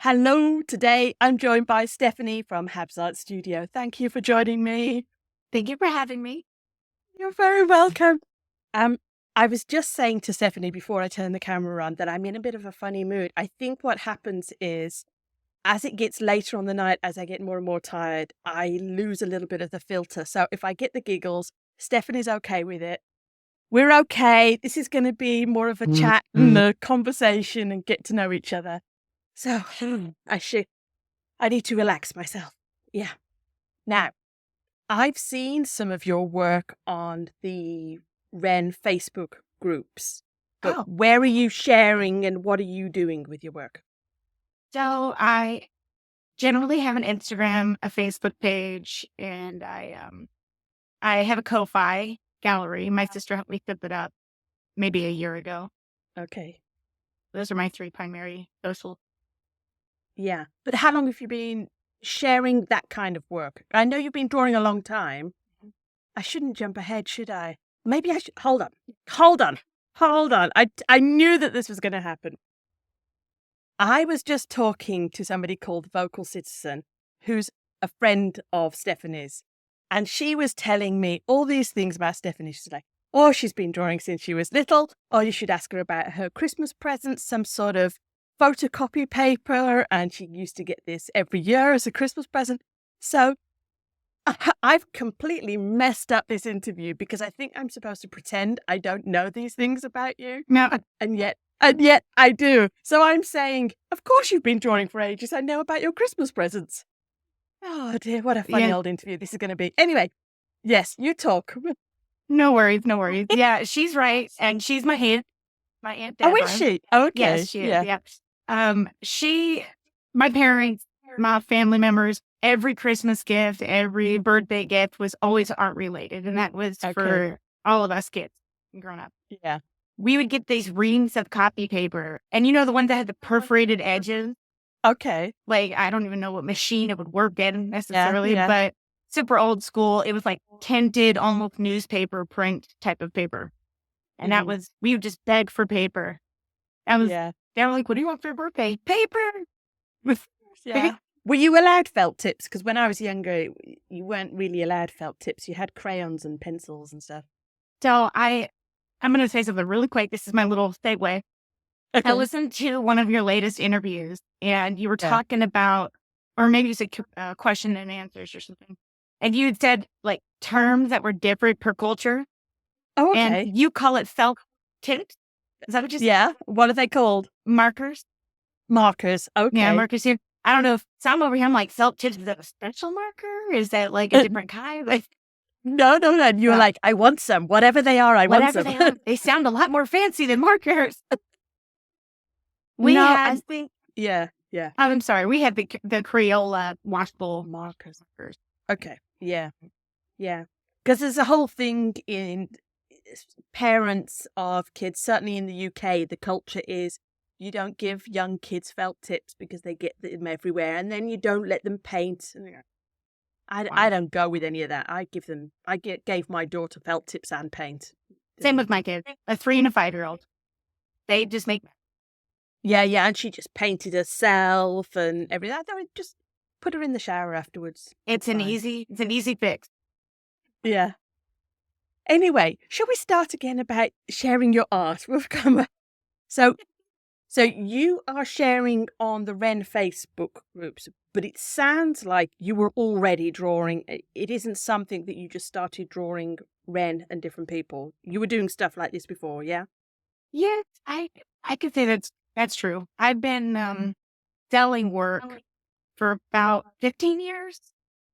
Hello, today I'm joined by Stephanie from HabzArt Studio. Thank you for joining me. Thank you for having me. You're very welcome. Um, I was just saying to Stephanie before I turned the camera on that I'm in a bit of a funny mood. I think what happens is as it gets later on the night, as I get more and more tired, I lose a little bit of the filter. So if I get the giggles, Stephanie's okay with it. We're okay. This is going to be more of a chat and a conversation and get to know each other. So I need to relax myself. Yeah. Now, I've seen some of your work on the Wren Facebook groups, but Oh, where are you sharing and what are you doing with your work? so I generally have an Instagram, a Facebook page, and I have a Ko-fi gallery. My sister helped me set it up maybe a year ago. Okay. Those are my three primary social. Yeah. But how long have you been sharing that kind of work? I know you've been drawing a long time. I shouldn't jump ahead, should I? Maybe I should. Hold on. Hold on. Hold on. I knew that this was going to happen. I was just talking to somebody called Vocal Citizen, who's a friend of Stephanie's, and she was telling me all these things about Stephanie. She's like, oh, she's been drawing since she was little. Oh, you should ask her about her Christmas present, some sort of photocopy paper, and she used to get this every year as a Christmas present. So I've completely messed up this interview because I think I'm supposed to pretend I don't know these things about you. No, And yet I do. So I'm saying, of course you've been drawing for ages. I know about your Christmas presents. Oh dear, what a funny yeah, old interview this is going to be. Anyway, yes, you talk. no worries, no worries. Yeah, she's right, and she's my aunt Oh, is Deborah. she? Yes, Okay, she is. yeah. Yeah. My parents, my family members, every Christmas gift, every birthday gift was always art related, and that was Okay, for all of us kids growing up. yeah. We would get these reams of copy paper, and the ones that had the perforated edges. Okay, Like, I don't even know what machine it would work in yeah, necessarily, yeah. but super old school. It was like tinted, almost newspaper print type of paper, and Hmm. we would just beg for paper. That was Yeah, They were like, "What do you want for your birthday? Paper." With yeah. Were you allowed felt tips? Because when I was younger, you weren't really allowed felt tips. You had crayons and pencils and stuff. So I'm going to say something really quick. This is my little segue. I Okay. listened to one of your latest interviews, and you were Yeah. talking about, or maybe it's a question and answers or something. And you had said like terms that were different per culture, Oh, and okay. you call it felt tint. Is that what you said? Yeah. What are they called? Markers? Markers. Yeah, Okay. markers here. I don't know if some over here, I'm like, felt tint, is that a special marker? Is that like a Uh, different kind? Like, no, no, no. You were uh, like, I want some. Whatever they are, I want whatever some. they are, they sound a lot more fancy than markers. We No, I had think, yeah, yeah. I'm sorry. We had the Crayola washable Markers. markers. Okay. Yeah. Yeah. Because there's a whole thing in parents of kids, certainly in the UK, the culture is you don't give young kids felt tips because they get them everywhere. And then you don't let them paint. I Wow. don't go with any of that. Gave my daughter felt tips and paint. Same with my kids, a 3 and a 5-year-old. They just make Yeah, yeah, and she just painted herself and everything. I would just put her in the shower afterwards. It's fine. it's an easy fix. Yeah. Anyway, shall we start again about sharing your art? We've come. So, so you are sharing on the Wren Facebook groups, but it sounds like you were already drawing. It isn't something that you just started drawing Wren and different people. You were doing stuff like this before, yeah? Yes, I could say that's true. I've been selling work for about 15 years,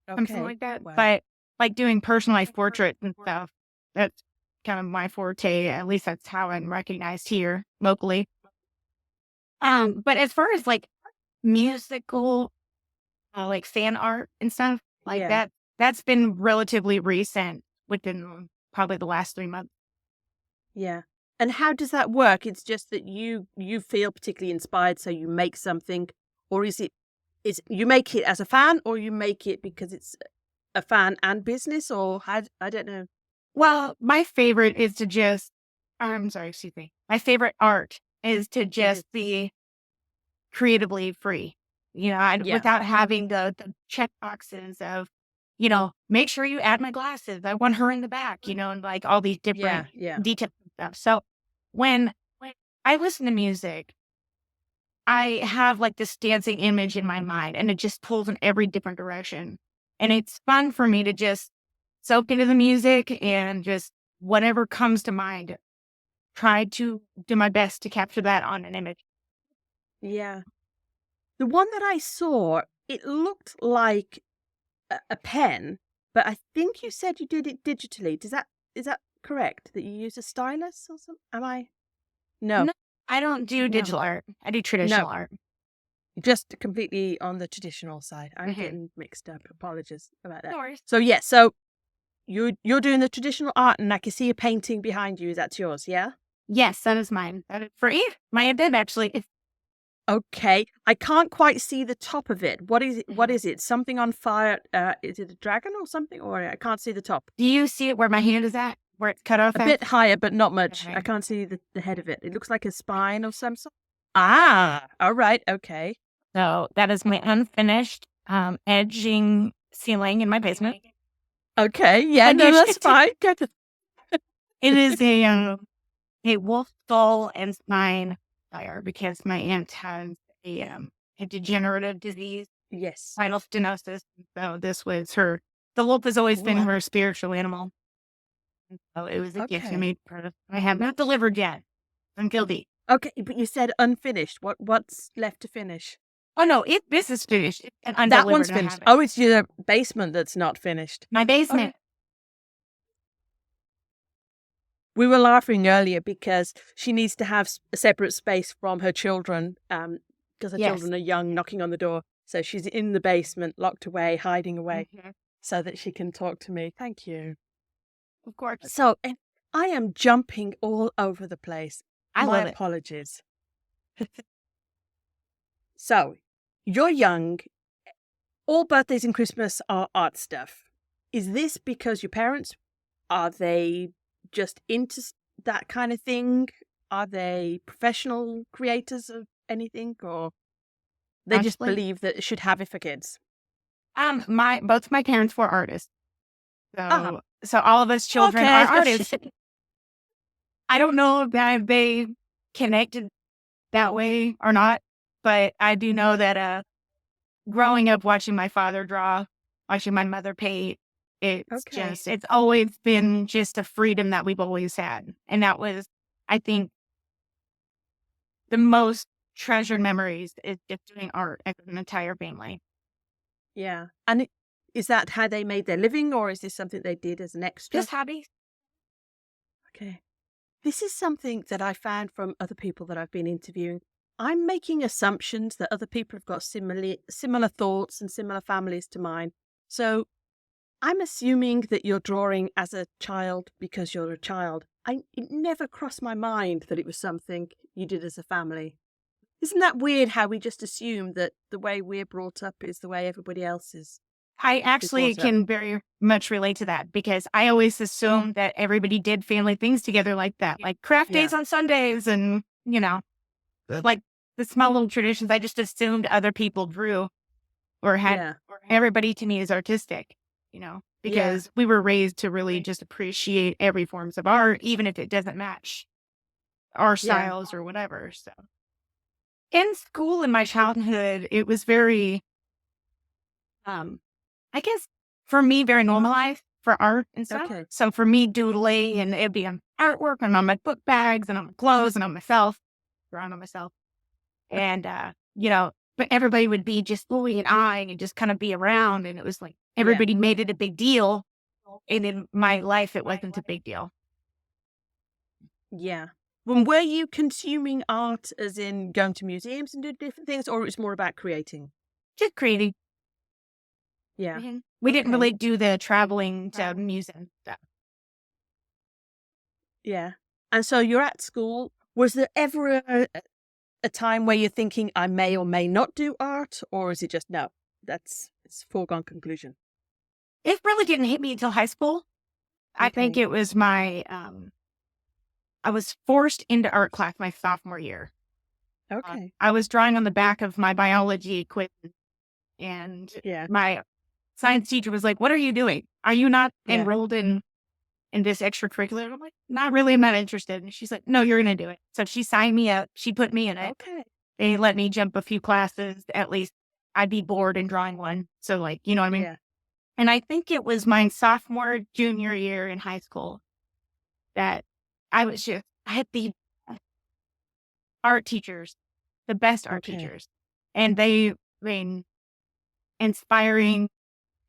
something Okay. like that. Wow. But like doing personalized portraits and stuff, that's kind of my forte. At least that's how I'm recognized here locally. But as far as like musical, like fan art and stuff like Yeah. that, that's been relatively recent within probably the last 3 months. Yeah. And how does that work? It's just that you feel particularly inspired, so you make something, or is you make it as a fan, or you make it because it's a fan and business, or how, I don't know. Well, my favorite is to just, I'm sorry, excuse me. My favorite art is to Mhm. just be creatively free. Yeah. without having the check boxes of, make sure you add my glasses. I want her in the back, and like all these Yeah. different Yeah. details and stuff. So when I listen to music, I have like this dancing image in my mind and it just pulls in every different direction. And it's fun for me to just soak into the music and just whatever comes to mind, try to do my best to capture that on an image. Yeah. The one that I saw, it looked like a pen, but I think you said you did it digitally. Is that correct? That you use a stylus or something? Am I? No. No, I don't do No. digital art. I do traditional No. art. Just completely on the traditional side. I'm Hmm. getting mixed up. Apologies about that. No worries. So yeah, so you're doing the traditional art, and I can see a painting behind you. That's yours, yeah? Yes, that is mine. That is for Eve. My did actually. Okay. I can't quite see the top of it. What is it? What Mhm. is it? Something on fire? Is it a dragon or something? Or I can't see the top. Do you see it where my hand is at? Where it's cut off A at? bit higher, but not much. I Okay. can't see the head of it. It looks like a spine of some sort. Ah, all right. Okay. So that is my unfinished edging ceiling in my basement. Okay. Yeah, And no, you that's should fine. It is a wolf skull and spine fire because my aunt has a degenerative disease, Yes. spinal stenosis. So this was her. The wolf has always been Ooh, her spiritual animal. And so it was a gift to okay. me. I have not delivered yet. I'm guilty. Okay, but you said unfinished. What's left to finish? Oh no, this is finished and That undelivered. one's And I finished. have it. Oh, it's your basement that's not finished. My basement. We were laughing earlier because she needs to have a separate space from her children, because her Yes. children are young, knocking on the door. So she's in the basement, locked away, hiding away, Mhm. so that she can talk to me. Thank you. Of course. So, and I am jumping all over the place. I My love it. apologies. So, you're young. All birthdays and Christmas are art stuff. Is this because your parents, are they just into that kind of thing? Are they professional creators of anything, or they just Honestly. believe that it should have it for kids? Both my parents were artists. Ah, So all of us children okay. are artists. I don't know that they connected that way or not, but I do know that growing up watching my father draw, watching my mother paint, Okay. it's always been just a freedom that we've always had. And that was, I think, the most treasured memories is just doing art as an entire family. Yeah. And is that how they made their living, or is this something they did as an extra? Just hobbies. Okay. This is something that I found from other people that I've been interviewing. I'm making assumptions that other people have got similar thoughts and similar families to mine. So I'm assuming that you're drawing as a child because you're a child. It never crossed my mind that it was something you did as a family. Isn't that weird how we just assume that the way we're brought up is the way everybody else is I actually brought up? can very much relate to that because I always assumed that everybody did family things together like that, like craft Yeah. days on Sundays and, like the small little traditions. I just assumed other people drew or had Yeah. everybody to me is artistic, Yeah. because we were raised to really just appreciate every forms of art, even if it doesn't match our Yeah. styles or whatever. So in school in my childhood, it was very, I guess for me, very normalized for art and stuff. Okay. So for me, doodling and it'd be on artwork and on my book bags and on my clothes and on myself, drawing on myself. And, but everybody would be just oohing and eyeing and just kind of be around. And it was like everybody made it a big deal. And in my life, it wasn't a big deal. Yeah. Well, were you consuming art as in going to museums and doing different things, or it was more about creating? Just creating. Yeah. We didn't Okay. really do the traveling to museums stuff. Yeah. And so you're at school. Was there ever a time where you're thinking, I may or may not do art, or is it just no? It's a foregone conclusion. It really didn't hit me until high school. I think Okay. it was I was forced into art class my sophomore year. Okay. I was drawing on the back of my biology equipment, and Yeah. my science teacher was like, "What are you doing? Are you not Yeah. enrolled in this extracurricular?" I'm like, "Not really. I'm not interested." And she's like, "No, you're going to do it." So she signed me up. She put me in it. Okay. They let me jump a few classes. At least I'd be bored in drawing one. So like, you know what I mean? Yeah. And I think it was my sophomore, junior year in high school that I had the art teachers, the best art Okay. teachers. And they been inspiring,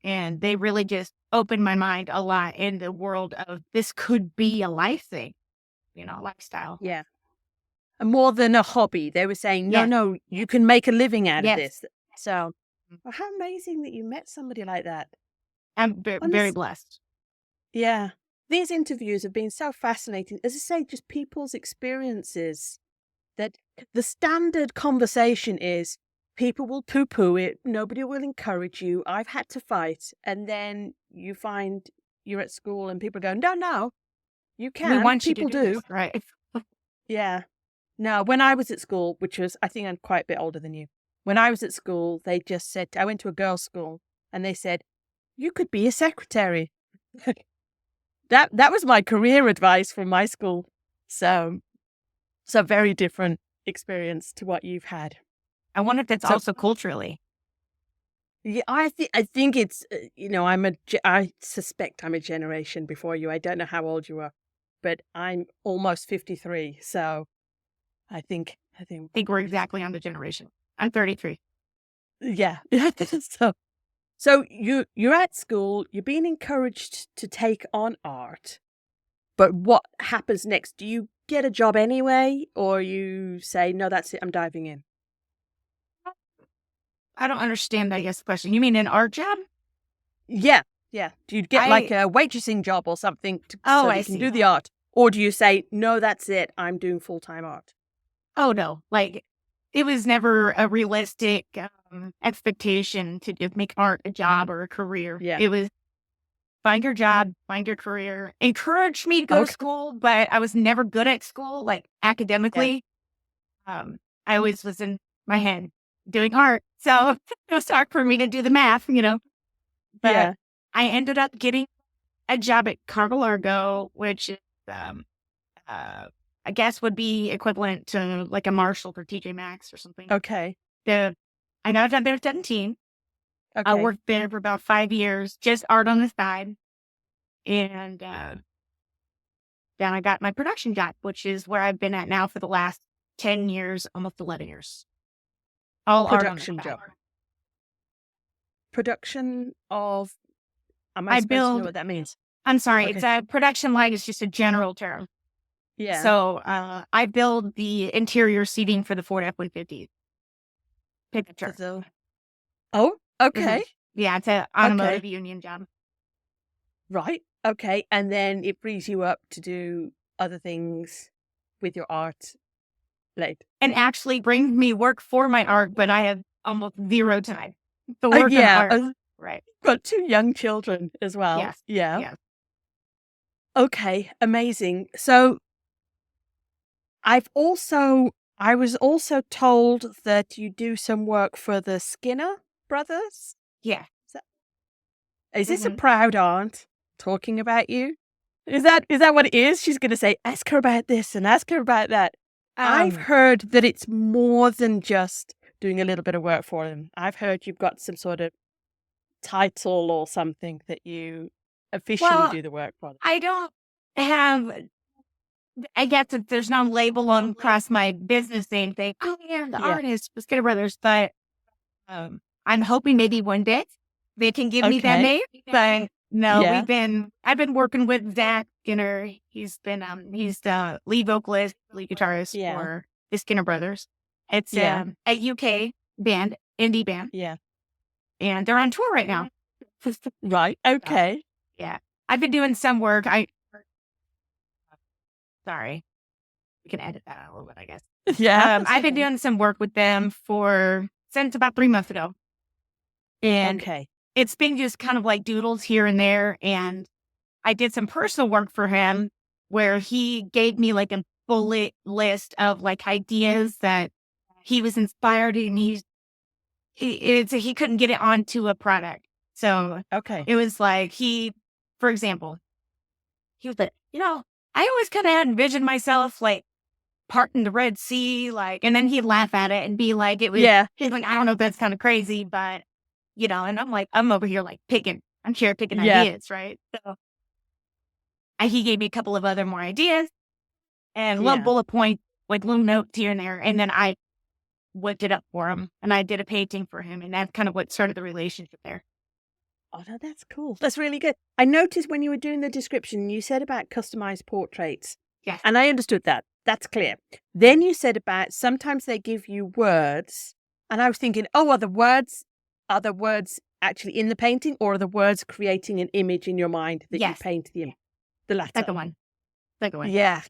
and they really just opened my mind a lot in the world of this could be a life thing, lifestyle. Yeah. And more than a hobby. They were saying, no, Yes. no, you can make a living out of Yes. this. So, well, how amazing that you met somebody like that. I'm very Honest, blessed. yeah. These interviews have been so fascinating. As I say, just people's experiences. That the standard conversation is people will poo poo it, nobody will encourage you. I've had to fight. And then you find you're at school and people go, no, no, you We can. want you to People do this, do. right? Yeah. No, when I was at school, which was, I think I'm quite a bit older than you. When I was at school, they just said, I went to a girls' school and they said, you could be a secretary. That was my career advice from my school. So very different experience to what you've had. I wonder if that's So also culturally. yeah, I think it's I suspect I'm a generation before you. I don't know how old you are, but I'm almost 53. So I think I think we're exactly on the generation. I'm 33. yeah. so so you're at school. You're being encouraged to take on art, but what happens next? Do you get a job anyway, or you say no? That's it. I'm diving in. I don't understand, I guess, the question. You mean an art job? Yeah, yeah. Do you get like I a waitressing job or something Oh, so that I you can do see. the art? Or do you say, no, that's it, I'm doing full-time art? Oh, no. Like, it was never a realistic expectation to just make art a job or a career. Yeah. It was find your job, find your career, encourage me to go to Okay. school, but I was never good at school, like Yeah. academically. I always was in my head doing art. So it was hard for me to do the math. But Yeah. I ended up getting a job at Cargo Largo, which is, uh, I guess would be equivalent to like a Marshall for TJ Maxx or something. Okay. I got a job there at 17. I Okay. worked there for about 5 years, just art on the side. And then I got my production job, which is where I've been at now for the last 10 years, almost 11 years. All art on the Production side. job. Production of, am I I supposed to know build, what that means? I'm sorry, Okay. it's a production line is just a general term. Yeah. So I build the interior seating for the Ford F-150 pickup truck. Oh, okay. Yeah, it's an automotive union job. Right. Okay. And then it frees you up to do other things with your art later. And actually brings me work for my art, but I have almost zero time to work on Yeah. art. Right. Got 2 young children as well. Yes. Yeah. Yes. Okay, amazing. So I was also told that you do some work for the Skinner brothers. Yeah. Is this a Mhm. proud aunt talking about you? Is that what it is? She's going to say, ask her about this and ask her about that. I've Um, heard that it's more than just doing a little bit of work for them. I've heard you've got some sort of title or something that you officially well, do the work for them. I don't have, I guess that there's no label on across my business name thing. Oh, yeah, the Yeah. artist, the Skinner Brothers. But I'm hoping maybe one day they can give me that Okay. name. But no, Yeah. I've been working with Zach Skinner. He's the lead vocalist, lead guitarist Yeah. for the Skinner Brothers. It's Yeah. a UK band, indie band, Yeah. and they're on tour right now. Right. Okay. Yeah. I've been doing some work. Sorry. We can edit that out a little bit, I guess. Yeah. I've been doing some work with them since about 3 months ago. And Okay. it's been just kind of like doodles here and there. And I did some personal work for him where he gave me like a bullet list of like ideas that he was inspired and he couldn't get it onto a product. So Okay. it was like for example, he was like, I always kind of envisioned myself like parting the Red Sea, like, and then he'd laugh at it and be like, Yeah. he's like, I don't know if that's kind of crazy, but, and I'm like, I'm over here like I'm cherry picking Yeah. ideas, right? So he gave me a couple of other more ideas and little Yeah. bullet points, like little notes here and there. And then I whipped it up for him and I did a painting for him. And that's kind of what started the relationship there. Oh, no, that's cool. That's really good. I noticed when you were doing the description, you said about customized portraits. Yes. And I understood that. That's clear. Then you said about sometimes they give you words. And I was thinking, oh, are the words actually in the painting, or are the words creating an image in your mind that you Yes. paint the latter? Second one. Yeah.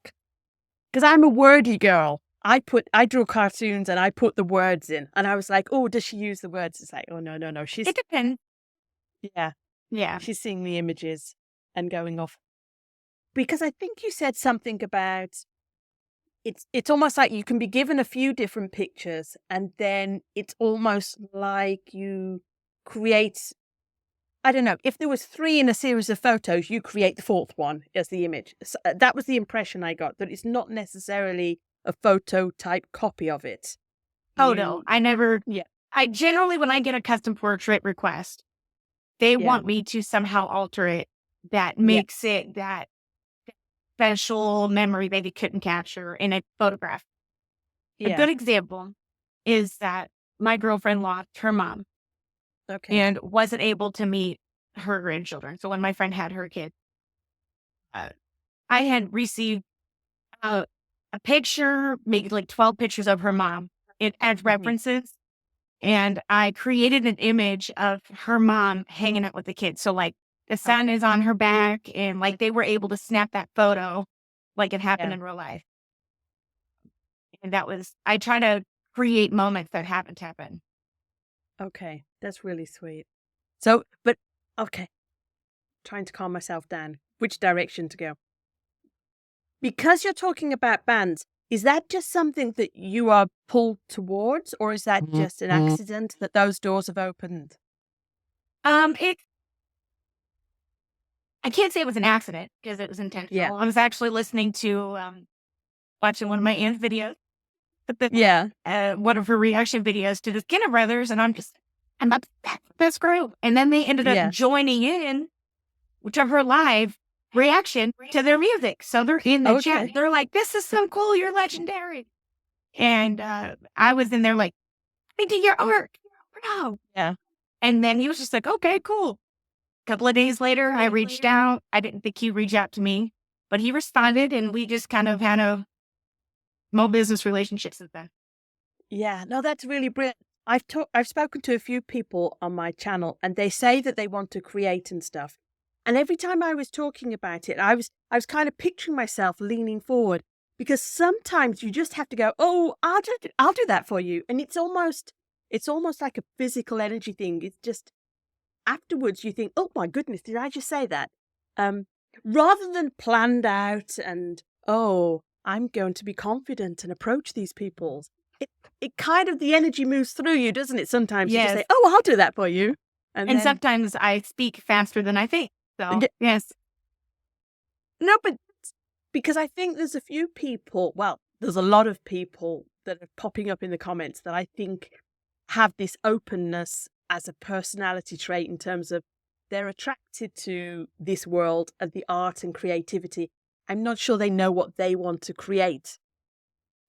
Because I'm a wordy girl. I draw cartoons and I put the words in. And I was like, oh, does she use the words? It's like, oh, no. It depends. Yeah. Yeah. She's seeing the images and going off. Because I think you said something about it's almost like you can be given a few different pictures and then it's almost like you create, I don't know, if there was 3 in a series of photos, you create the 4th one as the image. So, that was the impression I got, that it's not necessarily a photo type copy of it. Oh, no. I never. Yeah. I generally, when I get a custom portrait request, they want me to somehow alter it that makes it that special memory they couldn't capture in a photograph. Yeah. A good example is that my girlfriend lost her mom and wasn't able to meet her grandchildren. So when my friend had her kid, I had received a picture, maybe like 12 pictures of her mom as references. And I created an image of her mom hanging out with the kids. So like the sun is on her back and like they were able to snap that photo like it happened in real life. And I try to create moments that haven't happened. Okay. That's really sweet. So, but, okay. Trying to calm myself down. Which direction to go? Because you're talking about bands, is that just something that you are pulled towards, or is that just an accident that those doors have opened? I can't say it was an accident because it was intentional. Yeah. I was actually listening to, watching one of my aunt's videos. Yeah. One of her reaction videos to the Skinner Brothers, and I'm obsessed with this group. And then they ended up joining in, which of her live reaction to their music. So they're in the chat. They're like, "This is so cool. You're legendary." And I was in there like, "I did your art, bro." Yeah. And then he was just like, "Okay, cool." A couple of days later, I reached out. I didn't think he'd reach out to me, but he responded, and we just kind of had a more business relationship since then. Yeah. No, that's really brilliant. I've spoken to a few people on my channel, and they say that they want to create and stuff. And every time I was talking about it, I was kind of picturing myself leaning forward, because sometimes you just have to go, "Oh, I'll do that for you," and it's almost like a physical energy thing. It's just afterwards you think, "Oh my goodness, did I just say that?" Rather than planned out and, "Oh, I'm going to be confident and approach these people." It kind of, the energy moves through you, doesn't it? Sometimes you just say, "Oh, I'll do that for you," and then, sometimes I speak faster than I think. So yes, no, but because I think there's a few people. Well, there's a lot of people that are popping up in the comments that I think have this openness as a personality trait, in terms of they're attracted to this world and the art and creativity. I'm not sure they know what they want to create,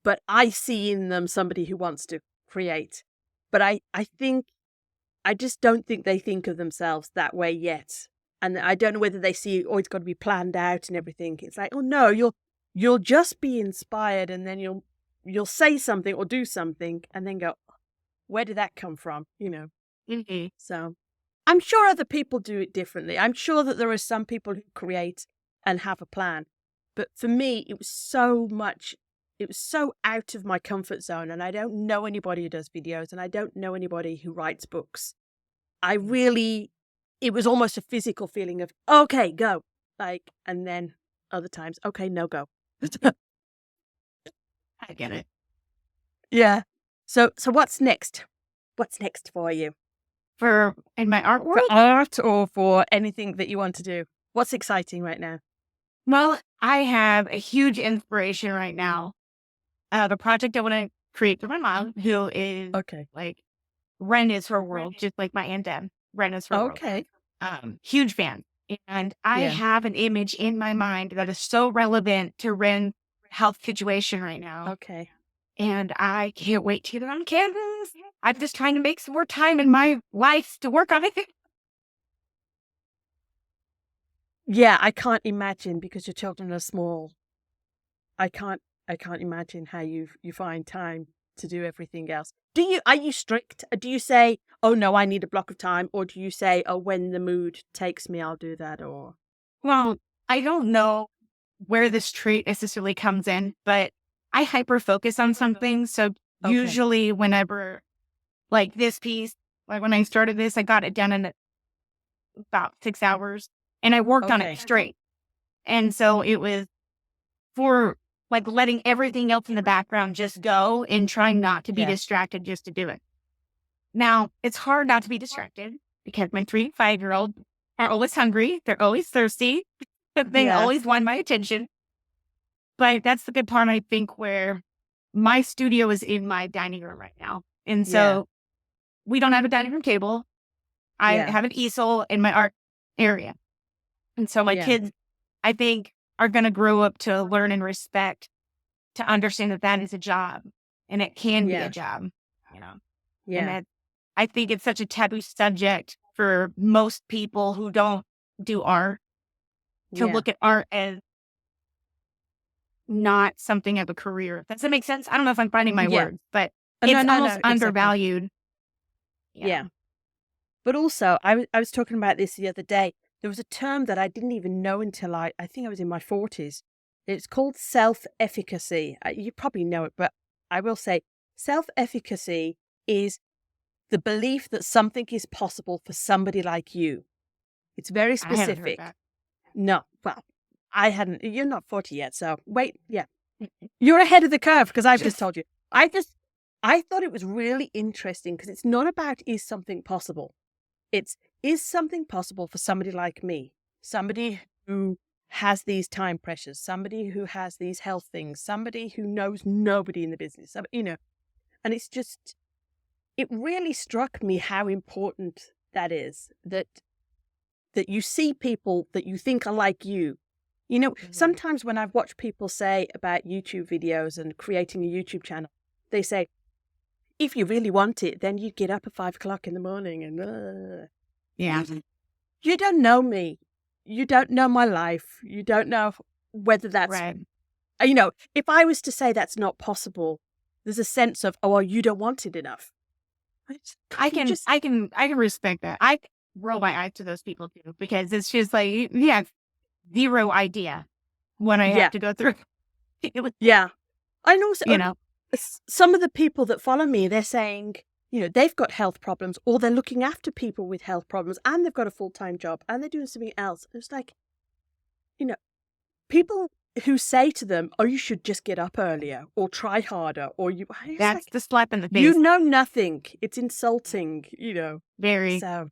but I see in them somebody who wants to create. But I just don't think they think of themselves that way yet. And I don't know whether they see, oh, it's got to be planned out and everything. It's like, oh no, you'll just be inspired, and then you'll say something or do something and then go, where did that come from? So I'm sure other people do it differently. I'm sure that there are some people who create and have a plan. But for me, it was so out of my comfort zone, and I don't know anybody who does videos, and I don't know anybody who writes books. It was almost a physical feeling of, okay, go. And then other times, okay, no, go. I get it. Yeah. So what's next? What's next for you? In my art For world? art or for anything that you want to do? What's exciting right now? Well, I have a huge inspiration right now. The project I want to create for my mom, who is Okay. like, Ren is her world, just like my aunt Deb. Ren is her world. Okay. Huge fan. And I Yeah. have an image in my mind that is so relevant to Ren's health situation right now. Okay. And I can't wait to get it on canvas. I'm just trying to make some more time in my life to work on it. Yeah, I can't imagine because your children are small. I can't imagine how you find time to do everything else. Are you strict? Do you say, "Oh no, I need a block of time," or do you say, "Oh, when the mood takes me, I'll do that," or Well, I don't know where this trait necessarily comes in, but I hyper focus on something. So okay. usually whenever like this piece, like when I started this, I got it done in about 6 hours and I worked on Okay. it straight. And so it was for like letting everything else in the background just go and trying not to be Yeah. distracted just to do it. Now, it's hard not to be distracted because my 3 and 5-year-old are always hungry. They're always thirsty. They Yeah. always want my attention. But that's the good part, I think, where my studio is in my dining room right now. And Yeah. so we don't have a dining room table. I Yeah. have an easel in my art area. And so my Yeah. kids, I think, are going to grow up to learn and respect, to understand that that is a job and it can be a Yeah. job, you know. And Yeah. that I think it's such a taboo subject for most people who don't do art to Yeah. look at art as not something of a career. Does that make sense? I don't know if I'm finding my Yeah. words, but No, it's no, almost no, exactly. undervalued. Yeah. Yeah. But also, I was talking about this the other day. There was a term that I didn't even know until I think I was in my 40s. It's called self-efficacy. You probably know it, but I will say self-efficacy is the belief that something is possible for somebody like you. It's very I haven't heard specific. that. No, well, I hadn't. You're not 40 yet, so wait. Yeah, you're ahead of the curve because I've just told you. I thought it was really interesting because it's not about is something possible. It's is something possible for somebody like me, somebody who has these time pressures, somebody who has these health things, somebody who knows nobody in the business, and it's just, it really struck me how important that is, that you see people that you think are like you. You know, Mhm. sometimes when I've watched people say about YouTube videos and creating a YouTube channel, they say, if you really want it, then you get up at 5 o'clock in the morning and, Yeah. you don't know me. You don't know my life. You don't know whether that's, Right. if I was to say that's not possible, there's a sense of, oh, well, you don't want it enough. It's- I you can just, I can I can respect that. I roll my eyes to those people too because it's just like you have zero idea what I have yeah, to go through. It was, yeah. And also, you know, some of the people that follow me, they're saying, they've got health problems or they're looking after people with health problems and they've got a full-time job and they're doing something else. It's like, you know, people who say to them, oh, you should just get up earlier or try harder or it's that's like, the slap in the you face. know nothing. It's insulting, Very, So,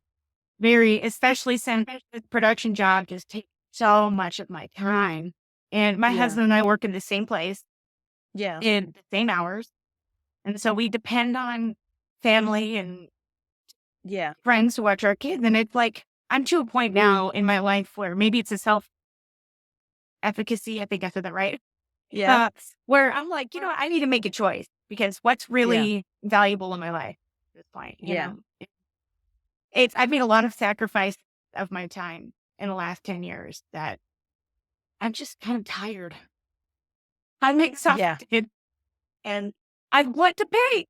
very, especially since the production job just takes so much of my time. And my yeah, husband and I work in the same place yeah, in the same hours. And so we depend on family and yeah, friends to watch our kids. And it's like, I'm to a point now in my life where maybe it's a self efficacy. I think I said that right. yeah, Where I'm like, I need to make a choice because what's yeah, really valuable in my life at this point, yeah, I've made a lot of sacrifice of my time in the last 10 years that I'm just kind of tired. I'm yeah. exhausted and I want to pay.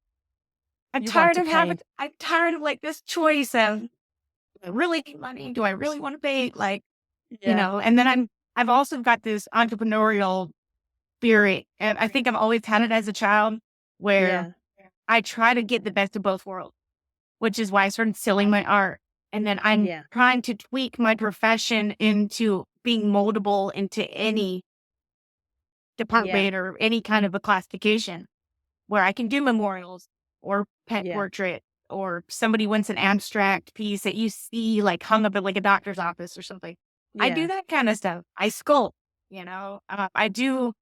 You want to paint. I'm tired of like this choice of, do I really need money? Do I really want to pay? Like, Yeah, and then I've also got this entrepreneurial spirit. And I think I've always had it as a child where yeah, I try to get the best of both worlds, which is why I started selling my art. And then I'm yeah, trying to tweak my profession into being moldable into any yeah, department or any kind of a classification where I can do memorials. or pet Yeah. portrait, or somebody wants an abstract piece that you see like hung up at like a doctor's office or something. I do Yeah. that kind of stuff. I sculpt, I do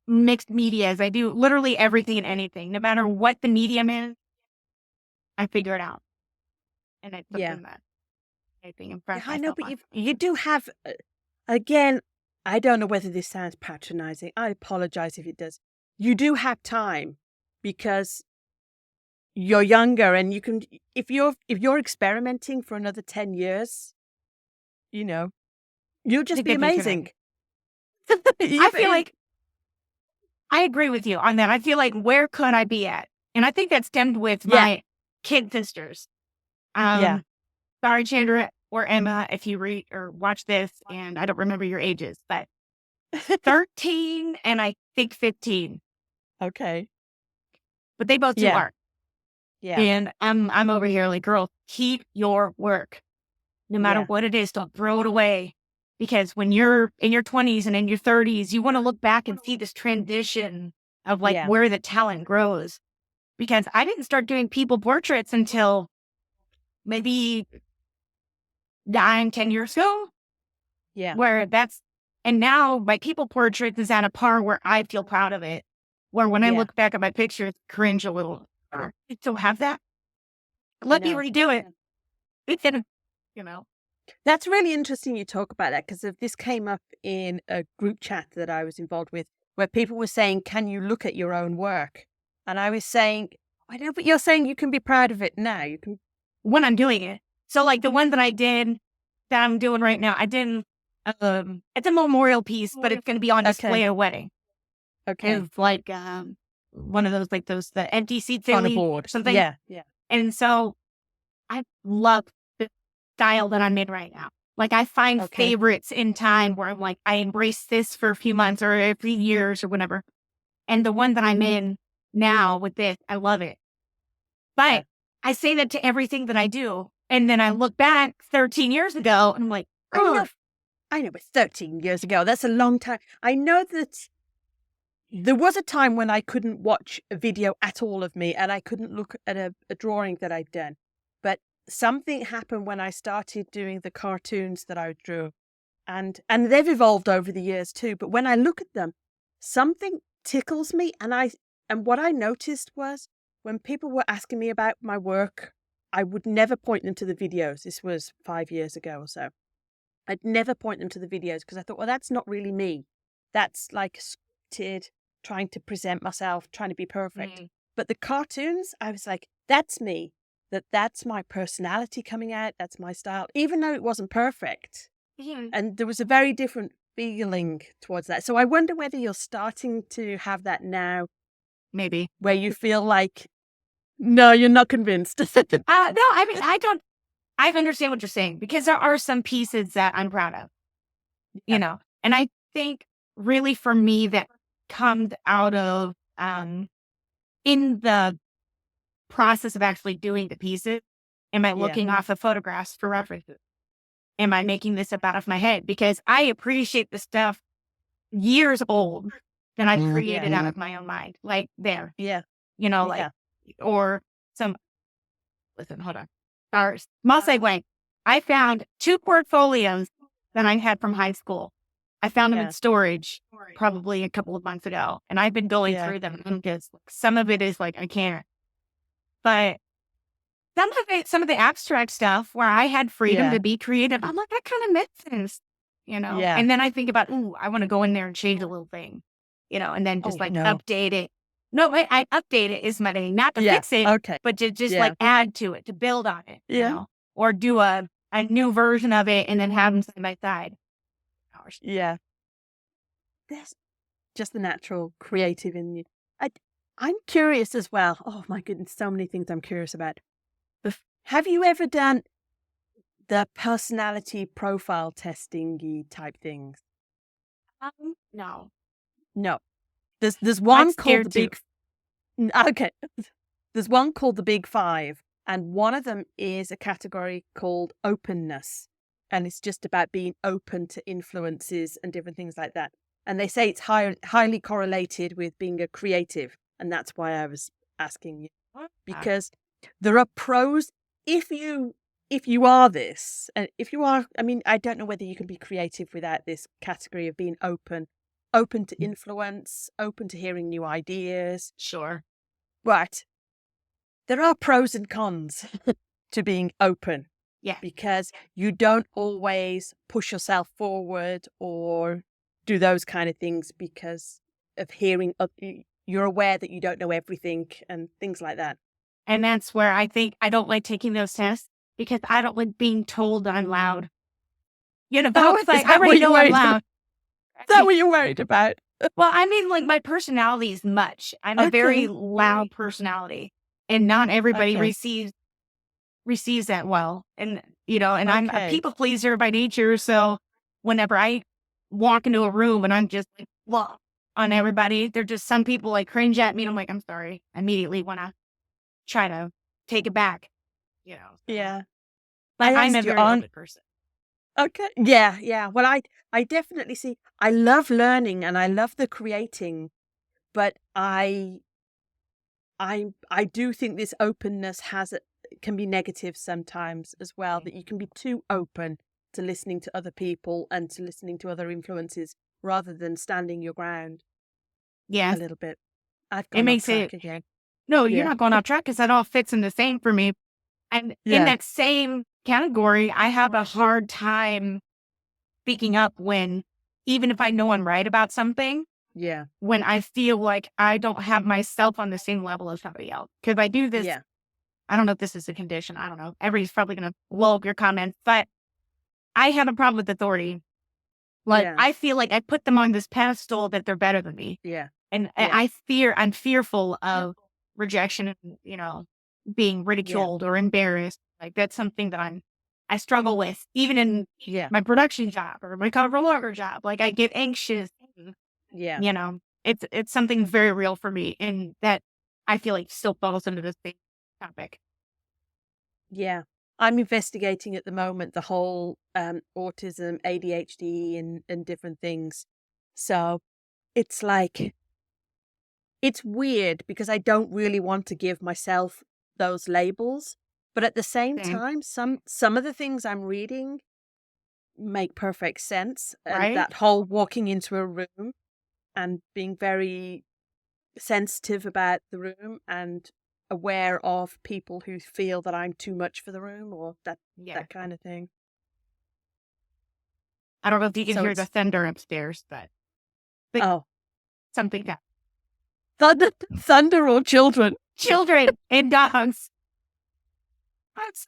mixed medias. I do literally everything and anything, no matter what the medium is. I figure it out, and it's Yeah. something that I think Yeah, impressed I know, myself but on. you do have, again, I don't know whether this sounds patronizing. I apologize if it does. You do have time because you're younger and you can, if you're experimenting for another 10 years, you know, you'll I just think be that'd be a good amazing. idea. You, I feel like I agree with you on that. I feel like where could I be at? And I think that stemmed with yeah, my kid sisters. yeah. Sorry, Chandra or Emma, if you read or watch this, and I don't remember your ages, but 13 and I think 15, Okay. but they both do Yeah, art. yeah, And I'm over here like, girl, keep your work. No matter yeah, what it is, don't throw it away. Because when you're in your 20s and in your 30s, you want to look back and see this transition of like yeah, where the talent grows. Because I didn't start doing people portraits until maybe 9, 10 years ago, yeah, where and now my people portrait is at a par where I feel proud of it. Where when I yeah. look back at my pictures, cringe a little. I still have that. I Let me know. redo it. It's in, you know. That's really interesting you talk about that because this came up in a group chat that I was involved with where people were saying, can you look at your own work? And I was saying, I know, but you're saying you can be proud of it now. You can, When I'm doing it. So like the one that I did that I'm doing right now, I did it's a memorial piece, but it's gonna be on display okay, at a wedding. okay. It's like one of those like those the empty seats they On a leave board. or something. Yeah, yeah, And so I love the style that I'm in right now. Like I find okay. favorites in time where I'm like, I embrace this for a few months or a few years or whatever. And the one that I'm in now with this, I love it. Yeah. But I say that to everything that I do. And then I look back 13 years ago and I'm like, I know, oh, I know, but 13 years ago, that's a long time. I know that there was a time when I couldn't watch a video at all of me and I couldn't look at a drawing that I'd done. But something happened when I started doing the cartoons that I drew. And they've evolved over the years too. But when I look at them, something tickles me. And what I noticed was when people were asking me about my work, I would never point them to the videos. This was 5 years ago or so. I'd never point them to the videos because I thought, well, that's not really me. That's like scripted, trying to present myself, trying to be perfect. mm, But the cartoons, I was like, that's me. That's my personality coming out. That's my style, even though it wasn't perfect. yeah, And there was a very different feeling towards that. So I wonder whether you're starting to have that now, maybe. where you feel like, no, you're not convinced. No, I mean, I understand what you're saying because there are some pieces that I'm proud of, Yeah, and I think really for me that comes out of, in the process of actually doing the pieces, am I yeah, looking off of photographs for references? Am I making this up out of my head? Because I appreciate the stuff years old that I created yeah, out of my own mind. Like there, yeah, like, yeah, or some, listen, hold on. Or small segue. I found 2 portfolios that I had from high school. I found them in yeah, storage probably a couple of months ago. And I've been going yeah. through them because some of it is like, I can't, but some of the abstract stuff where I had freedom Yeah. to be creative, I'm like, that kind of makes sense. Yeah. And then I think about, ooh, I want to go in there and change a little thing, and then just Oh, like no. update it. No, wait, I update it is my thing, not to Yeah. fix it, Okay. but to just Yeah. like add to it, to build on it, Yeah. or do a new version of it and then have them side by side. Yeah. There's just the natural creative in you. I, I'm curious as well. Oh, my goodness. So many things I'm curious about. Have you ever done the personality profile testing type things? No, No. There's I'm one called scared the to. Big. Okay. There's one called the Big Five, and one of them is a category called openness, and it's just about being open to influences and different things like that. And they say it's highly correlated with being a creative, and that's why I was asking you. because there are pros if you are this, and if you are, I mean, I don't know whether you can be creative without this category of being open to influence, open to hearing new ideas. Sure. But there are pros and cons to being open Yeah. because you don't always push yourself forward or do those kind of things because of hearing, you're aware that you don't know everything and things like that. And that's where I think I don't like taking those tests because I don't like being told that I'm loud. You know, Oh, it's like, is I that what already you're know I'm worried about? loud. Is that what you're worried about? Well, I mean, like my personality is much. I'm a very loud personality, and not everybody Okay. receives that well. And you know, and I'm a Okay. people pleaser by nature. So whenever I walk into a room and I'm just like, well, on everybody, they're just some people like cringe at me, and I'm like, I'm sorry. I immediately want to try to take it back. You know, Yeah. but I I'm a asked your very aunt. open person. Okay. Yeah, yeah. Well, I definitely see. I love learning and I love the creating, but I do think this openness can be negative sometimes as well. That you can be too open to listening to other people and to listening to other influences rather than standing your ground a Yes, little bit. I've it gone off makes it. track again. No, you're Yeah. not going off track because that all fits in the same for me. And in Yeah. that same category, I have a hard time speaking up when, even if I know I'm right about something, Yeah. when I feel like I don't have myself on the same level as somebody else. Because I do this, Yeah. I don't know if this is a condition. I don't know. Everybody's probably going to blow up your comments, but I have a problem with authority. Like, Yeah. I feel like I put them on this pedestal that they're better than me. Yeah. And Yeah. I'm fearful of rejection and, you know, being Yeah. ridiculed or embarrassed. Like that's something that I struggle with, even in Yeah. my production job or my cover logger job. Like I get anxious, Yeah. you know, it's something very real for me. And that I feel like still falls into the same topic. Yeah. I'm investigating at the moment the whole autism, ADHD, and different things. So it's like, it's weird because I don't really want to give myself those labels. But at the same Same, time, some of the things I'm reading make perfect sense. And right? that whole walking into a room and being very sensitive about the room and aware of people who feel that I'm too much for the room or Yeah. that kind of thing. I don't know if you can So hear the it's thunder upstairs, but oh, something that thunder or children. children and dogs. That's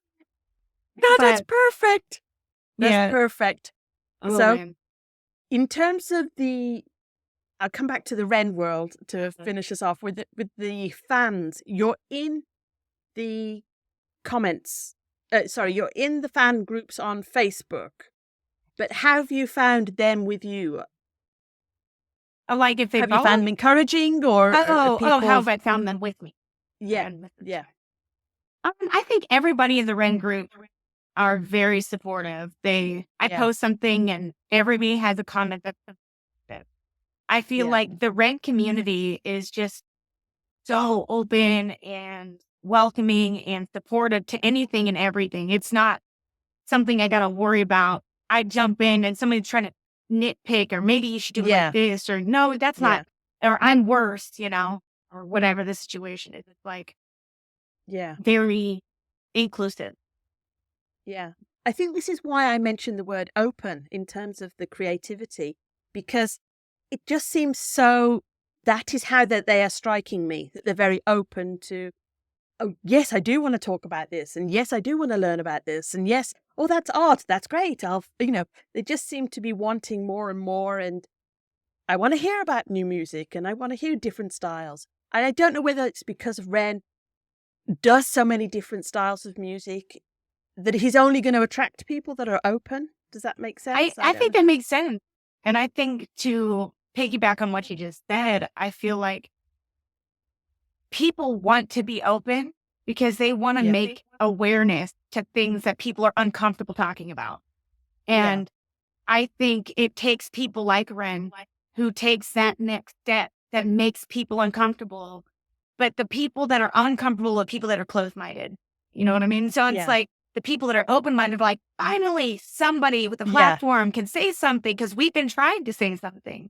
no, that's But perfect. That's yeah. perfect. Oh So man. in terms of I'll come back to the Ren world to finish us off with the fans. You're in the comments. Sorry, you're in the fan groups on Facebook. But have you found them with you? Like if they Have you follow? found them encouraging or Oh, how people? have I found them with me? Yeah, And yeah, I think everybody in the Ren group are very supportive. I yeah, post something and everybody has a comment that's supportive. I feel yeah, like the Ren community is just so open and welcoming and supportive to anything and everything. It's not something I got to worry about. I jump in and somebody's trying to nitpick or maybe you should do it like yeah, this or no, that's yeah, not, or I'm worse, you know, or whatever the situation is. It's like yeah, very inclusive. yeah. I think this is why I mentioned the word open in terms of the creativity, because it just seems so, that is how that they are striking me, that they're very open to, oh, yes, I do want to talk about this. And yes, I do want to learn about this. And yes, oh, that's art. That's great. They just seem to be wanting more and more. And I want to hear about new music and I want to hear different styles. And I don't know whether it's because Ren does so many different styles of music that he's only going to attract people that are open. Does that make sense? I I don't think know. that makes sense. And I think to piggyback on what you just said, I feel like people want to be open because they want to Yeah. make awareness to things that people are uncomfortable talking about. Yeah. And I think it takes people like Ren who takes that next step that makes people uncomfortable but the people that are uncomfortable are people that are closed-minded. You know what I mean? So it's Yeah. like the people that are open-minded, like, finally somebody with a Yeah. platform can say something because we've been trying to say something,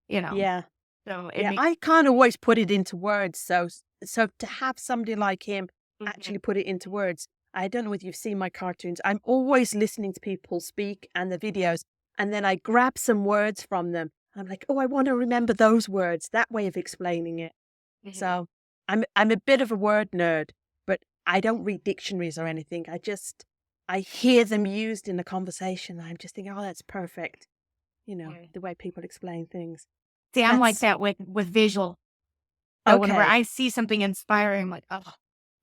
you know? Yeah. So it Yeah. makes I can't always put it into words. So to have somebody like him Mhm. actually put it into words, I don't know whether you've seen my cartoons. I'm always listening to people speak and the videos, and then I grab some words from them. I'm like, oh, I want to remember those words, that way of explaining it. Mhm. So I'm a bit of a word nerd, but I don't read dictionaries or anything. I hear them used in the conversation. I'm just thinking, oh, that's perfect. Yeah. The way people explain things. See, I'm like That's that with visual. So whenever okay. I see something inspiring, I'm like, oh,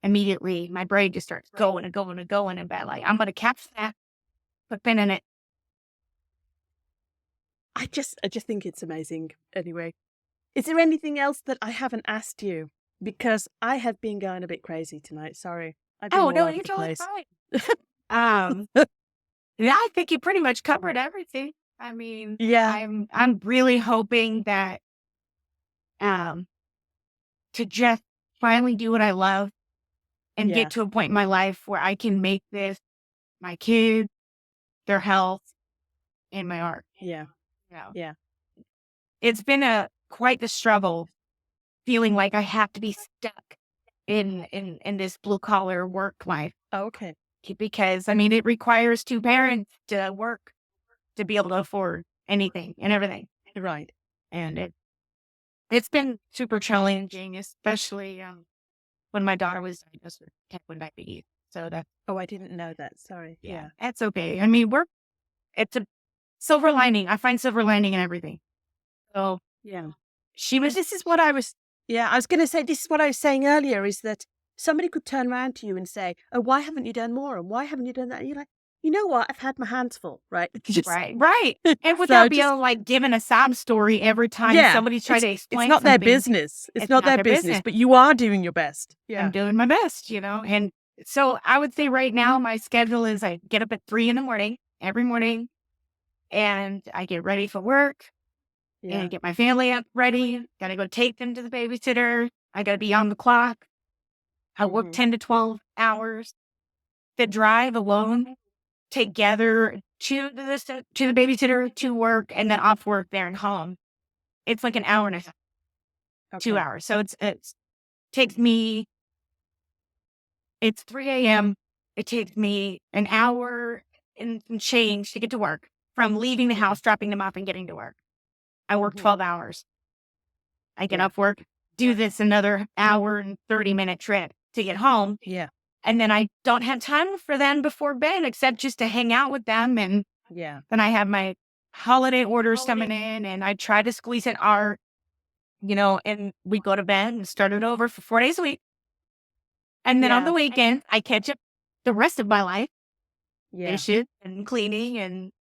immediately my brain just starts going and going and going, and like, I'm gonna capture that, put pen in it. I just think it's amazing. Anyway, is there anything else that I haven't asked you? Because I have been going a bit crazy tonight. Sorry, I've been Oh all no, over you're the totally place. fine. Um, yeah, I think you pretty much covered everything. I mean, Yeah, I'm really hoping that um to just finally do what I love and get yeah, to a point in my life where I can make this my kids, their health, and my art. yeah, You know, yeah. it's been a quite the struggle feeling like I have to be stuck in this blue collar work life Oh, okay, because I mean it requires two parents to work to be able to afford anything and everything, right. and it's been super challenging, especially when my daughter was diagnosed with type 1 diabetes. So that Oh, I didn't know that. Sorry. yeah, Yeah, that's okay. I mean it's a silver lining. I find silver lining in everything. So yeah. she And was this is what I was, yeah, I was going to say, this is what I was saying earlier is that somebody could turn around to you and say, oh, why haven't you done more? And why haven't you done that? And you're like, you know what? I've had my hands full, right? Just, right. And so without being just, like giving a sob story every time yeah, somebody's trying to it's explain not their something, business. It's it's not not their their business, business. but you are doing your best. I'm Yeah. doing my best, you know? And so I would say right now, my schedule is I get up at 3 in the morning, every morning, and I get ready for work Yeah. and get my family up ready. Got to go take them to the babysitter. I got to be on the clock. I work Hmm. 10 to 12 hours. The drive alone, together to the babysitter, to work, and then off work there and home. It's like an hour and a half, 2 Okay. hours. So it's takes me it's 3 a.m. It takes me an hour and some change to get to work from leaving the Yeah. house, dropping them off, and getting to work. I work Hmm. 12 hours. I get Yeah. off work, do this another hour and 30-minute trip to get home. Yeah. And then I don't have time for them before bed except just to hang out with them. And Yeah. then I have my holiday orders coming in and I try to squeeze in art, and we go to bed and start it over for 4 days a week. And then on Yeah. the weekend, I catch up the rest of my life, Yeah. dishes and cleaning and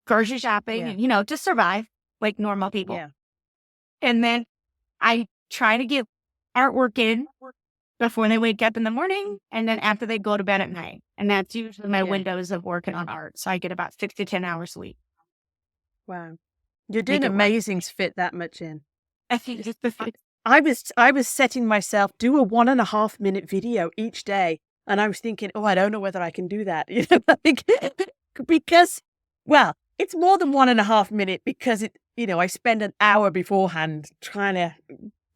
grocery shopping Yeah. and, to survive like normal people. Yeah. And then I try to get artwork in before they wake up in the morning and then after they go to bed at night. And that's usually my Yeah. windows of working on art. So I get about 6 to 10 hours a week. Wow. You're doing Make it work. amazing to fit that much in. I think it's the I was setting myself do a 1.5 minute video each day, and I was thinking, oh, I don't know whether I can do that. Like, because, well, it's more than 1.5 minute because I spend an hour beforehand trying to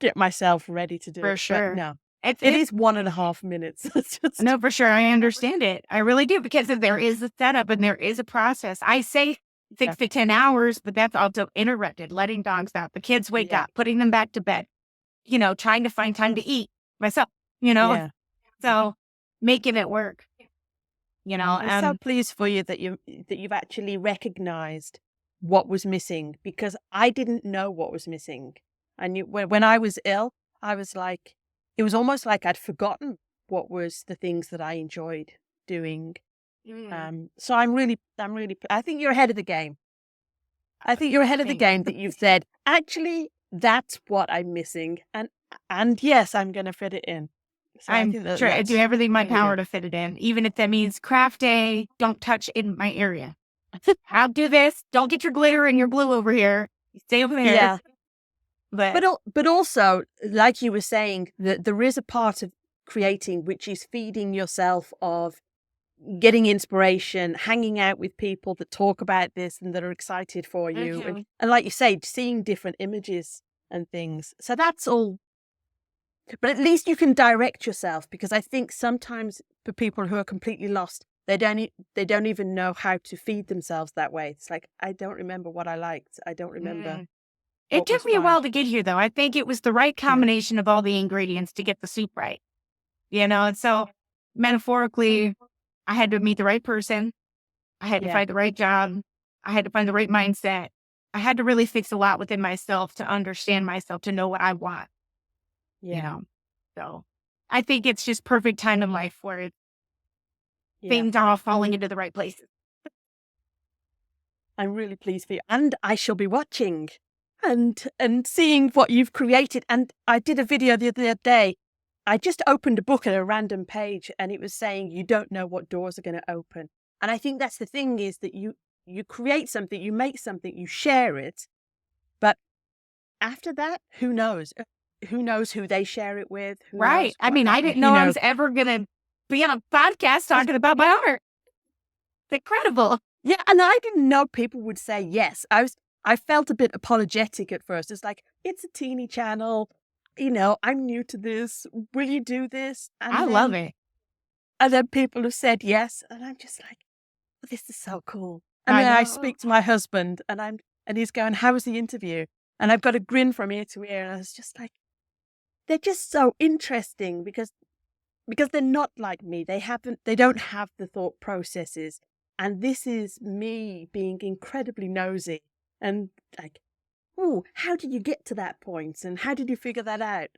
get myself ready to do for it. But sure. no, It's it it's is 1.5 minutes. It's just, no, for sure. I understand it. I really do because there is a setup and there is a process. I say yeah, 6 to 10 hours, but that's also interrupted, letting dogs out, the kids wake yeah, up, putting them back to bed, trying to find time to eat myself, you know, yeah. so making it work, I'm so pleased for you that you've actually recognized what was missing because I didn't know what was missing. I knew when I was ill, I was like, it was almost like I'd forgotten what was the things that I enjoyed doing. Mm, So I think you're ahead of the game. I think you're ahead of the thanks. game that you've said, actually, that's what I'm missing. And yes, I'm going to fit it in. So I I'm think that sure I do that's everything in my really power good. to fit it in, even if that means craft day, don't touch in my area. I'll do this. Don't get your glitter and your glue over here. You stay over there. Yeah. But But also, like you were saying, that there is a part of creating which is feeding yourself of getting inspiration, hanging out with people that talk about this and that are excited for you. Mhm. And like you say, seeing different images and things. So that's all. But at least you can direct yourself, because I think sometimes for people who are completely lost, they don't even know how to feed themselves that way. It's like, I don't remember what I liked. I don't remember Mm. It what took was me a fun. while to get here, though. I think it was the right Yeah. combination of all the ingredients to get the soup right. And so metaphorically, I had to meet the right person. I had to Yeah. find the right job. I had to find the right mindset. I had to really fix a lot within myself to understand myself, to know what I want, you Yeah. know. So I think it's just perfect time in life where Yeah. things are all falling into the right places. I'm really pleased for you. And I shall be watching and seeing what you've created. And I did a video the other day. I just opened a book at a random page and it was saying you don't know what doors are going to open. And I think that's the thing, is that you create something, you make something, you share it. But after that, who knows? Who knows who they share it with? Who knows Right. I what mean, I happens? didn't know I was ever going to be on a podcast talking about my art. It's incredible. Yeah, and I didn't know people would say yes. I felt a bit apologetic at first. It's like, it's a teeny channel, I'm new to this. Will you do this? I love it. And then people have said yes, and I'm just like, this is so cool. And I then I know. speak to my husband, and he's going, how was the interview? And I've got a grin from ear to ear, and I was just like, they're just so interesting because they're not like me. They don't have the thought processes. And this is me being incredibly nosy and like, oh, how did you get to that point? And how did you figure that out?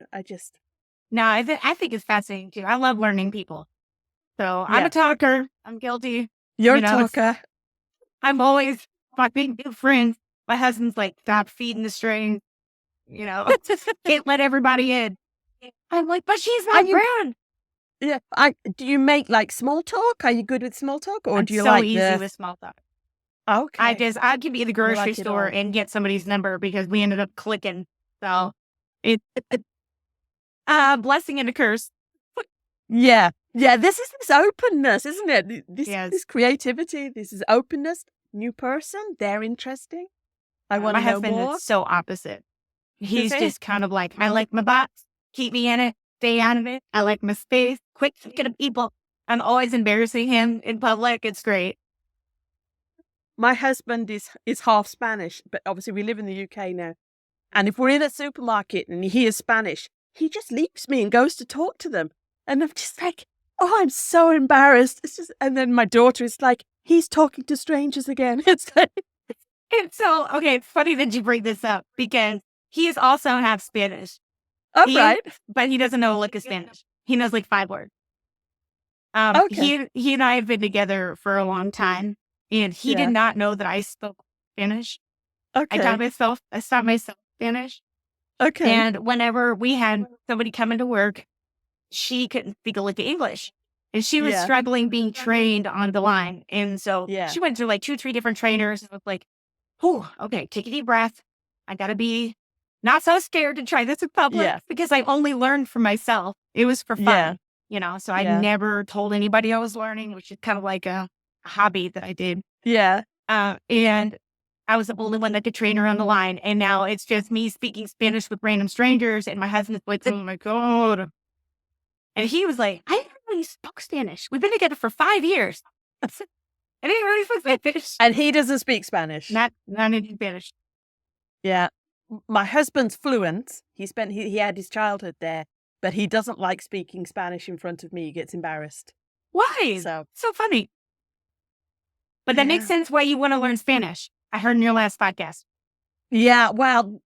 No, I think it's fascinating too. I love learning people. So I'm Yeah, a talker. I'm guilty. you're a It's talker. I'm always fucking good friends. My husband's like, stop feeding the string. Can't let everybody in. I'm like, but she's Are my you, friend. yeah, do you make like small talk? Are you good with small talk, or I'm do you so like easy with small talk. okay, I could be at the you grocery like it store all? and get somebody's number because we ended up clicking. So it's a blessing and a curse. Yeah. Yeah, this is this openness, isn't it? Yes. This creativity, this is openness. New person, they're interesting. I want My to know husband is more. so opposite. Is He's it? just kind of like, I like my box, keep me in it, stay out of it. I like my space, quit thinking of people. I'm always embarrassing him in public. It's great. My husband is half Spanish, but obviously we live in the UK now. And if we're in a supermarket and he hears Spanish, he just leaves me and goes to talk to them. And I'm just like, oh, I'm so embarrassed. It's just, and then my daughter is like, he's talking to strangers again. It's like, And so, okay, it's funny that you bring this up because he is also half Spanish. all right. But he doesn't know a lick of Spanish. He knows like 5 words. Okay. He and I have been together for a long time, and he did Yeah. not know that I spoke Spanish. Okay. I taught myself Spanish. Okay. And whenever we had somebody come into work, she couldn't speak a lick of English. And she was Yeah. struggling being trained on the line. And so Yeah. she went through like 2, 3 different trainers and was like, oh, okay, take a deep breath. I got to be not so scared to try this in public Yeah. because I only learned for myself. It was for Yeah. fun, so I Yeah. never told anybody I was learning, which is kind of like a hobby that I did. Yeah. And I was the only one that could train her on the line. And now it's just me speaking Spanish with random strangers. And my husband's like, oh my God. And he was like, I didn't know you spoke Spanish. We've been together for 5 years. I didn't really speak Spanish. And he doesn't speak Spanish. Not in Spanish. Yeah. My husband's fluent. He had his childhood there, but he doesn't like speaking Spanish in front of me. He gets embarrassed. Why? So funny. But that makes sense why you want to learn Spanish. I heard in your last podcast. Yeah. Well,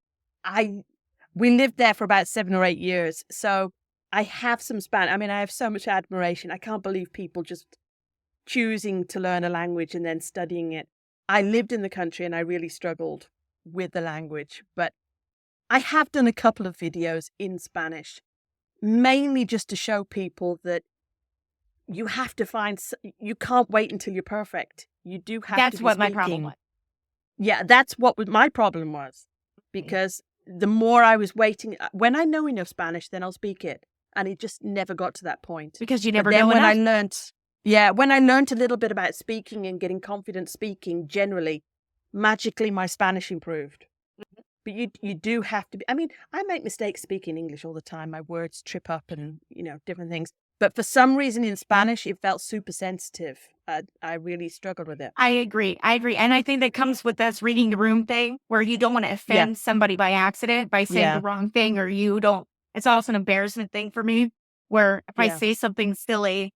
we lived there for about 7 or 8 years. So I have some Spanish. I mean, I have so much admiration. I can't believe people just choosing to learn a language and then studying it. I lived in the country and I really struggled with the language, but I have done a couple of videos in Spanish, mainly just to show people that you have to you can't wait until you're perfect. You do have to That's be what my speaking. problem was. Yeah, that's what my problem was, because the more I was waiting, when I know enough Spanish, then I'll speak it. And it just never got to that point. Because you But never then know when I enough. learned, when I learned a little bit about speaking and getting confident speaking generally, magically my Spanish improved. But you do have to be, I mean, I make mistakes speaking English all the time. My words trip up and, different things. But for some reason in Spanish, it felt super sensitive. I really struggled with it. I agree. And I think that comes with us reading the room thing, where you don't want to offend somebody by accident by saying the wrong thing, or you don't. It's also an embarrassment thing for me, where if I say something silly,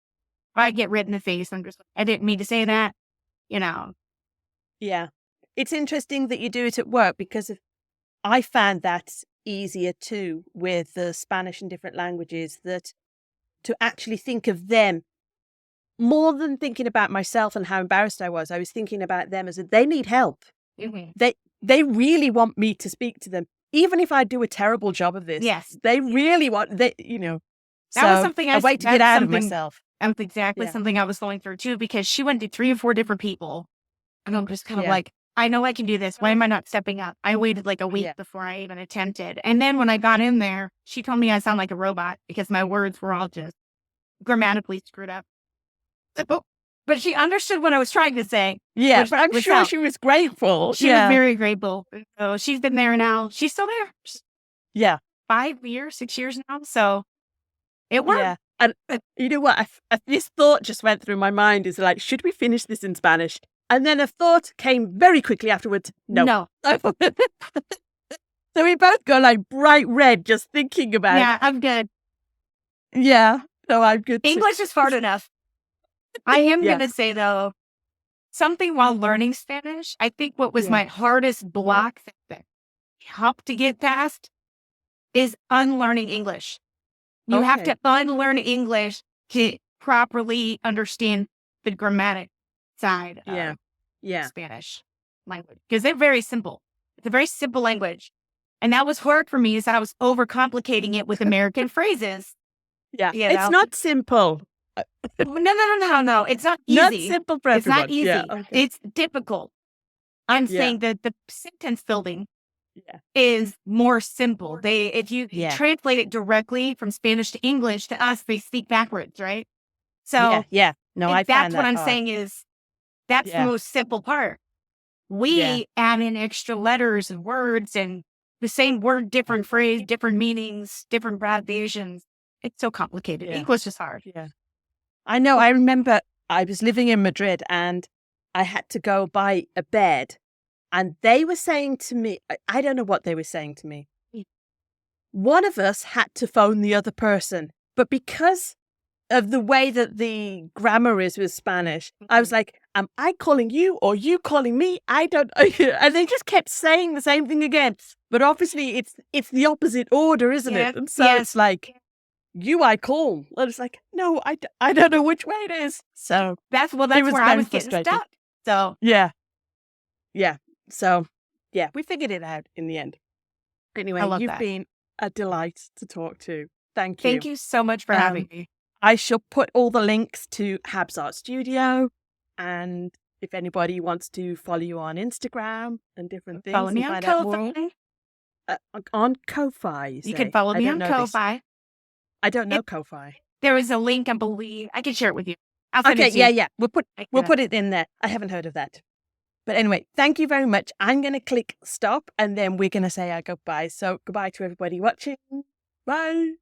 I get red in the face. I'm just like, I didn't mean to say that, Yeah. It's interesting that you do it at work, because I found that easier too with the Spanish and different languages, that to actually think of them more than thinking about myself and how embarrassed I was thinking about them as they need help. Mhm. They really want me to speak to them. Even if I do a terrible job of this, Yes. they really want, That was something a way to get out of myself. That's exactly Yeah. something I was going through too, because she went to 3 or 4 different people. And I'm just kind of Yeah. like, I know I can do this. Why am I not stepping up? I waited like a week Yeah. before I even attempted. And then when I got in there, she told me I sound like a robot because my words were all just grammatically screwed up. But she understood what I was trying to say. Yeah, but I'm sure she was grateful. She was very grateful. So she's been there now. She's still there. Yeah. 5 years, 6 years now. So it worked. Yeah. And you know what? This thought just went through my mind, is like, should we finish this in Spanish? And then a thought came very quickly afterwards. No. So we both go like bright red just thinking about it. Yeah, I'm good. Yeah. So I'm good. English is hard enough. I am going to say, though, something while learning Spanish, I think what was my hardest block that helped to get past is unlearning English. You have to unlearn English to properly understand the grammatic side of Spanish language, because they're very simple. It's a very simple language. And that was hard for me, is I was overcomplicating it with American phrases. Yeah. It's not simple. No. It's not easy. Not simple for everyone. It's not easy. Yeah, okay. It's difficult. I'm saying that the sentence building is more simple. If you translate it directly from Spanish to English, to us, they speak backwards, right? So no, that's what I'm saying, is that's the most simple part. We add in extra letters and words, and the same word, different phrase, different meanings, different abbreviations. It's so complicated. English is hard. Yeah. I know. I remember I was living in Madrid and I had to go buy a bed, and they were saying to me, I don't know what they were saying to me. One of us had to phone the other person, but because of the way that the grammar is with Spanish, I was like, am I calling you or you calling me? I don't. And they just kept saying the same thing again. But obviously it's the opposite order, isn't it? And so it's like, you I call. And it's like, no, I don't know which way it is. So that's where I was getting stuck. So yeah. So we figured it out in the end. Anyway, you've been a delight to talk to. Thank you. Thank you so much for having me. I shall put all the links to HabzArt Studio, and if anybody wants to follow you on Instagram and different things, follow me on Ko-Fi. On Ko-Fi, you can follow me on Ko-Fi. I don't know Ko-Fi. There is a link, I believe. I can share it with you. I'll send it to you. We'll put it in there. I haven't heard of that. But anyway, thank you very much. I'm going to click stop, and then we're going to say our goodbyes. So goodbye to everybody watching. Bye.